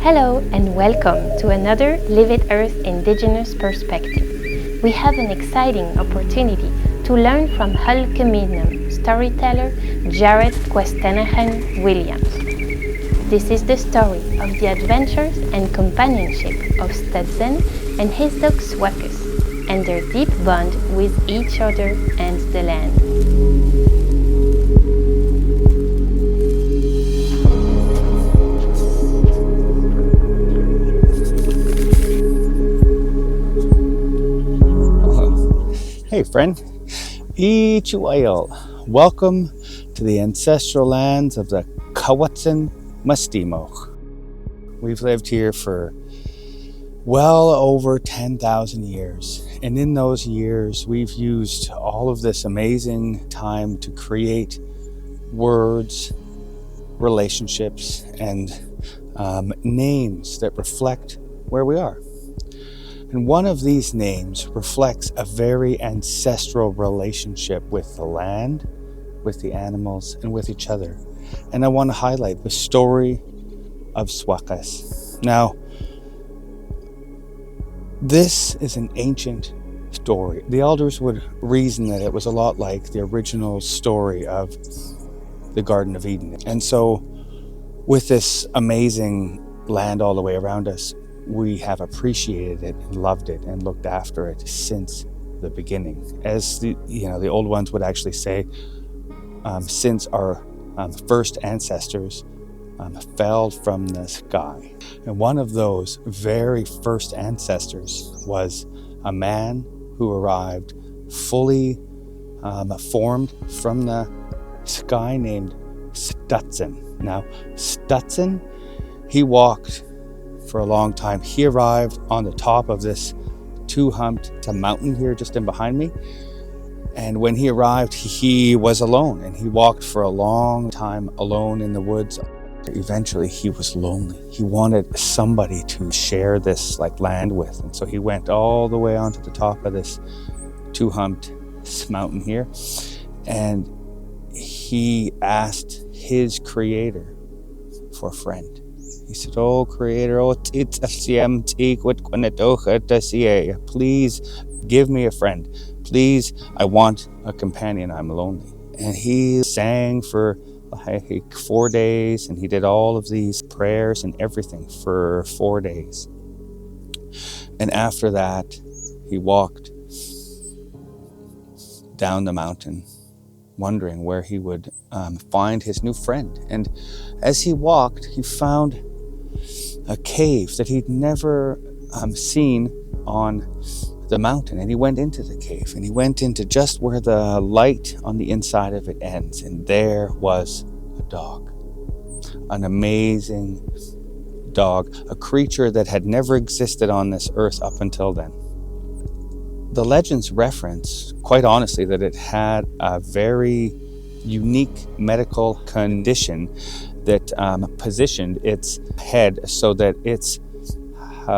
Hello and welcome to another Live It Earth Indigenous Perspective. We have an exciting opportunity to learn from Qwustenuxun storyteller Qwustenuxun Williams. This is the story of the adventures and companionship of Stutsun and his dog Swuq'us, and their deep bond with each other and the land. Hey friend, Qwu'utsun. Welcome to the ancestral lands of the Quw'utsun. We've lived here for well over 10,000 years, and in those years we've used all of this amazing time to create words, relationships, and names that reflect where we are. And one of these names reflects a very ancestral relationship with the land, with the animals, and with each other. And I want to highlight the story of Swuq'us. Now, this is an ancient story. The elders would reason that it was a lot like the original story of the Garden of Eden. And so, with this amazing land all the way around us, we have appreciated it and loved it and looked after it since the beginning. As the old ones would actually say, since our first ancestors fell from the sky. And one of those very first ancestors was a man who arrived fully formed from the sky named Stutsun. Now, Stutsun, he walked for a long time. He arrived on the top of this two-humped mountain here just in behind me. And when he arrived, he was alone, and he walked for a long time alone in the woods. Eventually, he was lonely. He wanted somebody to share this land with. And so he went all the way onto the top of this two-humped mountain here. And he asked his creator for a friend. He said, "Oh, Creator, please give me a friend. Please, I want a companion. I'm lonely." And he sang for 4 days, and he did all of these prayers and everything for 4 days. And after that, he walked down the mountain, wondering where he would find his new friend. And as he walked, he found a cave that he'd never seen on the mountain. And he went into the cave, and he went into just where the light on the inside of it ends. And there was a dog, an amazing dog, a creature that had never existed on this earth up until then. The legends reference, quite honestly, that it had a very unique medical condition that positioned its head so that its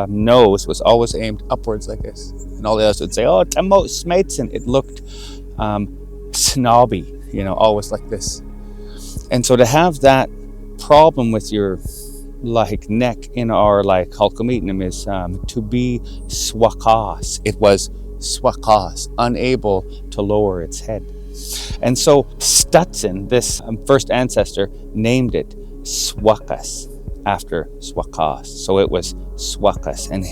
nose was always aimed upwards like this. And all the others would say, "Oh, Tamo Smatson." It looked snobby, always like this. And so to have that problem with your neck in our Halkomeetnum is to be Swuq'us. It was Swuq'us, unable to lower its head. And so Stutsun, this first ancestor, named it Swuq'us after Swuq'us. So it was Swuq'us. And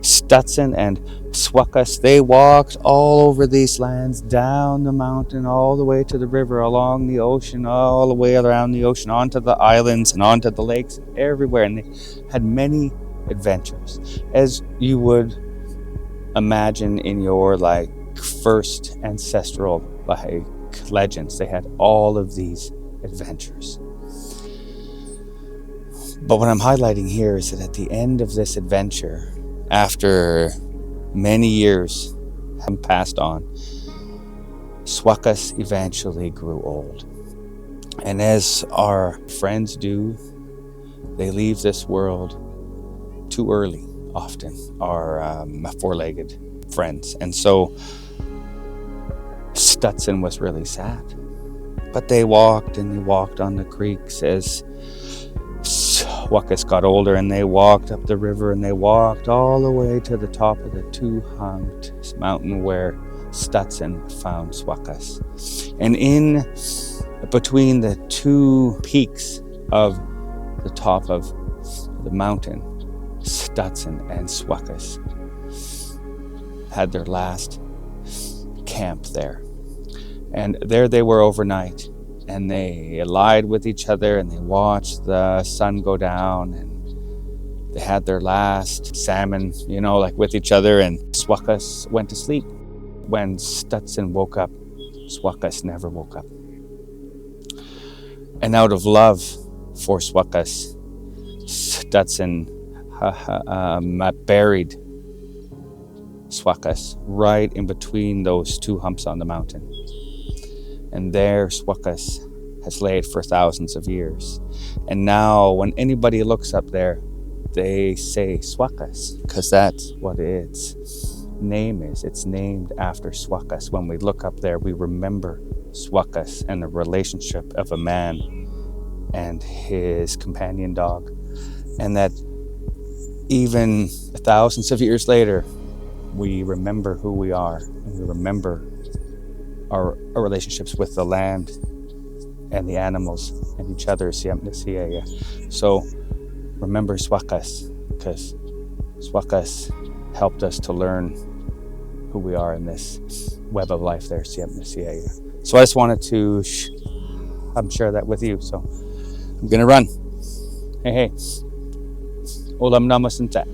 Stutsun and Swuq'us, they walked all over these lands, down the mountain, all the way to the river, along the ocean, all the way around the ocean, onto the islands and onto the lakes, everywhere. And they had many adventures, as you would imagine in your first ancestral legends. They had all of these adventures. But what I'm highlighting here is that at the end of this adventure, after many years have passed on, Swuq'us eventually grew old. And as our friends do, they leave this world too early, often, our four-legged friends. And so Stutsun was really sad. But they walked and they walked on the creeks as Swuq'us got older, and they walked up the river, and they walked all the way to the top of the two-hunged mountain where Stutsun found Swuq'us. And in between the two peaks of the top of the mountain, Stutsun and Swuq'us had their last camp there. And there they were overnight, and they allied with each other, and they watched the sun go down, and they had their last salmon, like with each other, and Swuq'us went to sleep. When Stutsun woke up, Swuq'us never woke up. And out of love for Swuq'us, Stutsun buried Swuq'us right in between those two humps on the mountain. And there Swuq'us has laid for thousands of years. And now when anybody looks up there, they say Swuq'us, because that's what its name is. It's named after Swuq'us. When we look up there, we remember Swuq'us and the relationship of a man and his companion dog. And that even thousands of years later, we remember who we are, and we remember our relationships with the land and the animals and each other. So remember Swuq'us, because Swuq'us helped us to learn who we are in this web of life there. So I just wanted to share that with you. So I'm gonna run. Hey. Olam namaste.